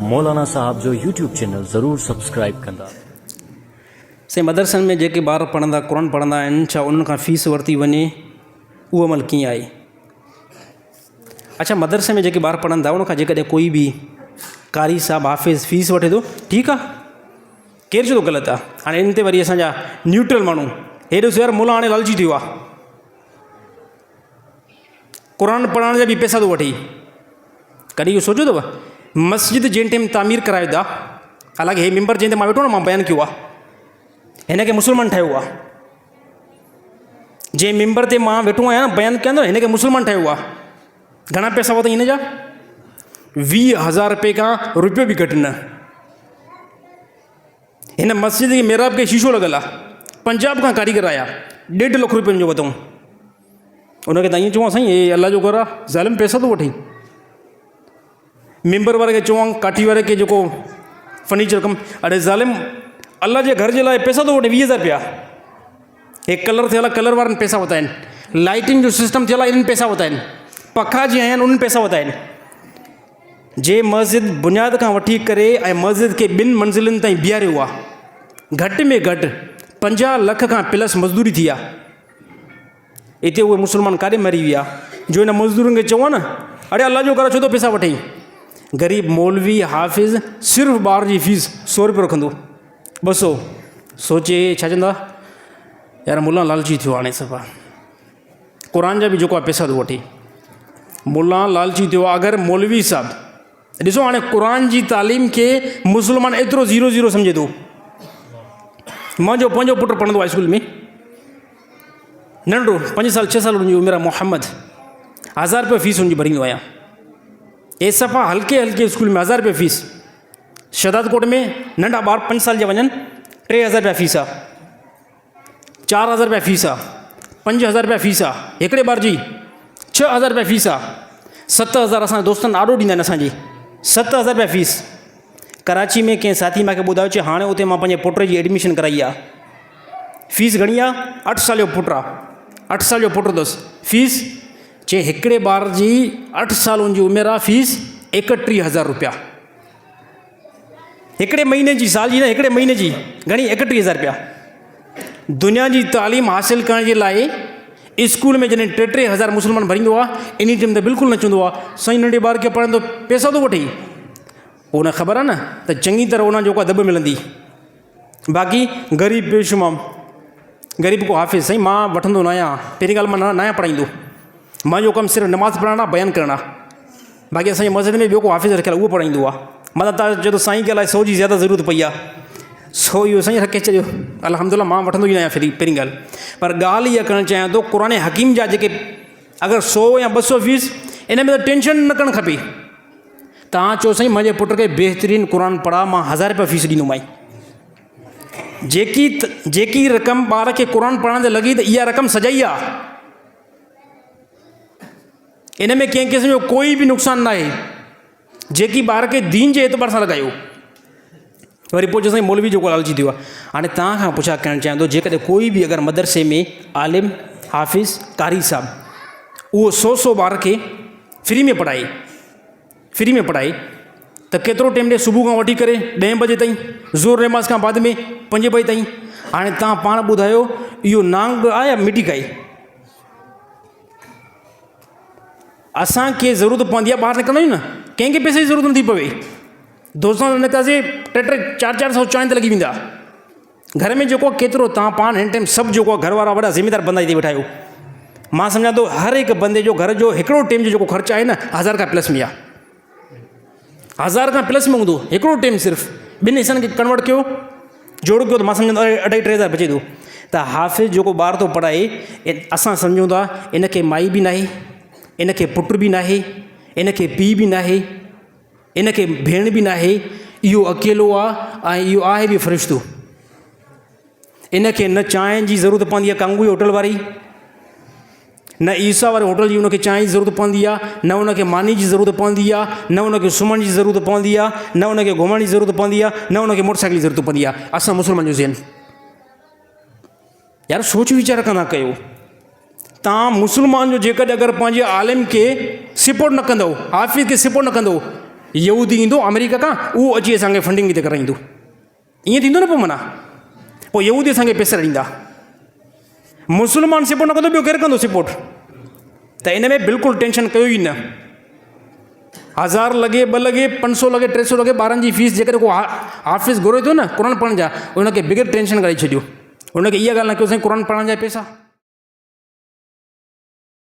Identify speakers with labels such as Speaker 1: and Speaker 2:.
Speaker 1: मौलाना साहब जो YouTube channel ज़रूर subscribe कंदा।
Speaker 2: से मदरसनि में जेके ॿार पढ़ंदा क़ुर पढ़ंदा आहिनि, छा उन्हनि खां फ़ीस वरिती वञे? उहो अमल कीअं आहे? अच्छा, मदरसे में जेके ॿार पढ़ंदा उन खां जेकॾहिं कोई बि कारी साहब हाफ़िज़ फ़ीस वठे थो, ठीकु आहे, केरु चए थो ग़लति आहे? हाणे इन ते वरी असांजा न्यूट्रल माण्हू हेॾो यार मुला हाणे लालची थियो आहे, क़ुर पढ़ण जा बि पैसा थो वठे। कॾहिं इहो सोचियो अथव मस्जिद जंहिं टाइम तामीर करायो था, हालांकि हे मेंबर जंहिं ते मां वेठो न, मां बयानु कयो आहे, हिन खे मुस्लमान ठाहियो आहे। जंहिं मेंबर ते मां वेठो आहियां न, बयानु कयां थो, हिन खे मुस्लमान ठाहियो आहे। घणा पैसा वरितई हिन जा? 20,000 रुपए खां रुपियो बि घटि न। हिन मस्जिद जी मेराब खे शीशो लॻल आहे, पंजाब खां कारीगर आया, 1.5 लख रुपयनि जो वरितऊं। उनखे त ईअं चवां साईं, हे अल्लाह जो घर आहे, ज़ालिम पैसा थो वठे। मेंबर वारे खे चवां, काठी वारे खे जेको फर्नीचर कमु, अरे ज़ालिम अल्लाह जे घर जे लाइ पैसा थो वठे 20,000 रुपया। हे कलर थियल आहे, कलर वारनि पैसा वरिता आहिनि, लाइटिंग जो सिस्टम थियल आहे, इन्हनि पैसा वरिता आहिनि, पखा जीअं आहिनि उन्हनि पैसा वरिता आहिनि। जे मस्जिद बुनियाद खां वठी करे ऐं मस्जिद खे 2 मंज़िलुनि ताईं बीहारियो आहे, घटि में घटि 50 लख खां प्लस मज़दूरी थी आहे। हिते उहे मुस्लमान काॾे मरी विया जो हिन मज़दूरनि खे चवां न, अड़े अल्लाह जो घर छो थो पैसा वठे? ग़रीब मौलवी हाफ़िज़ सिर्फ़ु ॿार जी फ़ीस 100 रुपयो रखंदो, 200। सोचे छा चवंदा यार, मुला लालची थियो हाणे सफ़ा, क़ुर जा बि जेको आहे पैसा थो वठे, मुला लालची थियो। अगरि मौलवी साहब ॾिसो, हाणे क़ुर जी तालीम खे मुस्लमान एतिरो 0-0 सम्झे थो। मुंहिंजो पंहिंजो पुटु पढ़ंदो आहे स्कूल में, नंढो 5 साल 6 साल हुनजी उमिरि आहे, मोहम्मद, 1000 रुपया फ़ीस हुनजी भरींदो आहियां। हे सफ़ा हल्के स्कूल में 1000 रुपया फ़ीस। शहदाद कोट में नंढा ॿार 5 साल जा वञनि, 3000 रुपया फ़ीस आहे, 4000 रुपया फ़ीस आहे, 5000 रुपया फ़ीस आहे हिकिड़े ॿार जी, 6000 रुपया फ़ीस आहे, 7000 असांजे दोस्तनि ॾाढो ॾींदा आहिनि असांजी, 7000 रुपया फ़ीस। कराची में कंहिं साथी मूंखे ॿुधायो, चए हाणे उते मां पंहिंजे पुट जी एडमिशन कराई आहे, फ़ीस घणी आहे? 8 साल जो पुटु आहे, 8 साल जो पुटु अथसि, फ़ीस चए हिकिड़े ॿार जी 8 साल जी उमिरि आहे, फ़ीस 31,000 रुपया हिकिड़े महीने जी, साल जी न, हिकिड़े महीने जी घणी? 31,000 रुपया। दुनिया जी तालीम हासिलु करण जे लाइ स्कूल में जॾहिं 3-3 मुस्लमान भरींदो आहे, इन टाइम त बिल्कुलु न चवंदो आहे साईं नंढे ॿार खे पढ़ंदो पैसा थो वठे। पोइ हुन ख़बर आहे न त चङी तरह हुन जेको आहे दॿ मिलंदी। बाक़ी ग़रीब बेशुमार ग़रीब को हाफ़िज़, साईं मां वठंदो न आहियां, पहिरीं ॻाल्हि मां न आहियां पढ़ाईंदो, मुंहिंजो कमु सिर्फ़ु नमाज़ पढ़णु आहे, बयानु करणु आहे। बाक़ी असांजे मस्जिद में ॿियो को हाफ़िज़ रखियलु आहे, उहो पढ़ाईंदो आहे। मतिलबु तव्हां चयो त साईं खे अलाए 100 जी ज़्यादा ज़रूरत पई आहे, 100 इहो साईं रखे छॾियो, अल्हम्दुलिल्लाह मां वठंदो ई न आहियां पहिरीं ॻाल्हि। पर ॻाल्हि इहा करणु चाहियां थो, क़ुर हकीम जा जेके अगरि 100 या 200 फ़ीस, इन में त टेंशन न करणु खपे। तव्हां चओ साईं मुंहिंजे पुट खे बहितरीनु क़ुर पढ़ा, मां 1000 रुपया फ़ीस ॾींदोमांइ। जेकी रक़म ॿार खे क़ुर पढ़ण ते लॻी, त इहा रक़म सजाई आहे, इन में कंहिं क़िस्म जो कोई बि नुक़सानु न आहे। जेकी ॿार खे दीन जे एतबार सां लॻायो। वरी पोइ चयो साईं मौलवी जेको लालची थियो आहे। हाणे तव्हां खां पुछा करणु चाहियां थो, जेकॾहिं कोई बि अगरि मदरसे में आलिम हाफ़िज़ कारी साहब उहो 100 ॿार खे फ्री में पढ़ाए त केतिरो टाइम ॾे? सुबुह खां वठी करे 10 बजे ताईं, ज़ोर नमाज़ खां बाद में 5 बजे ताईं। हाणे तव्हां पाण ॿुधायो, इहो नांग आहे या मिटी काई? असांखे ज़रूरत पवंदी आहे, ॿाहिरि निकिरंदा आहियूं न, कंहिंखे पैसे जी ज़रूरत नथी पवे। दोस्तनि सां निकितासीं, 3-400 चांहि ते लॻी वेंदा। घर में जेको केतिरो तव्हां पाण हिन टाइम सभु जेको आहे घर वारा वॾा ज़िमेदार बंदा हिते वेठा आहियो। मां सम्झां थो हर हिकु बंदे जो घर जो हिकिड़ो टाइम जो जेको ख़र्चु आहे न, 1000 खां प्लस में आहे, 1000 खां प्लस में हूंदो हिकिड़ो टाइम। सिर्फ़ु 2 हिसनि खे कन्वर्ट कयो, जोड़ कयो, त मां सम्झंदो 2.5-3 बचे थो। त हाफ़िज़ जेको ॿार थो पढ़ाए, असां सम्झूं था इनखे माई बि नाहे, इनखे पुटु बि नाहे, इनखे पीउ बि नाहे, इनखे भेण बि नाहे, इहो अकेलो आहे ऐं इहो आहे बि फ़रिश्तो। इनखे न चांहि जी ज़रूरत पवंदी आहे कांगू होटल वारी, न ईसा वारे होटल जी उनखे चांहि जी ज़रूरत पवंदी आहे, न उनखे मानी जी ज़रूरत पवंदी आहे, न उनखे सुम्हण जी ज़रूरत पवंदी आहे, न उनखे घुमण जी ज़रूरत पवंदी आहे, न उनखे मोटरसाइकिल जी ज़रूरत पवंदी आहे। असां मुस्लमान जो ज़हन यार सोच वीचार कंदा कयो। तव्हां मुस्लमान जो जेकॾहिं अगरि पंहिंजे आलिम खे सपोर्ट न कंदव, हाफ़िज़ खे सपोर्ट न कंदव, यहूदी ईंदो अमेरिका खां, उहो अची असांखे फंडिंग हिते कराईंदो। ईअं थींदो न पोइ माना, पोइ यहूदी असांखे पैसा ॾींदा। मुस्लमान सपोर्ट न कंदो, ॿियो केरु कंदो सपोर्ट? त इन में बिल्कुलु टेंशन कयो ई न। 1000 लॻे, 2 लॻे, 500 लॻे, 300 लॻे, ॿारनि जी फीस जेकॾहिं को हाफ़िज़ घुरे थो न क़ुर पढ़ण जा, उनखे बिग़ैर टेंशन करे छॾियो। उनखे इहा ॻाल्हि न कयो साईं क़ुर पढ़ण जा पैसा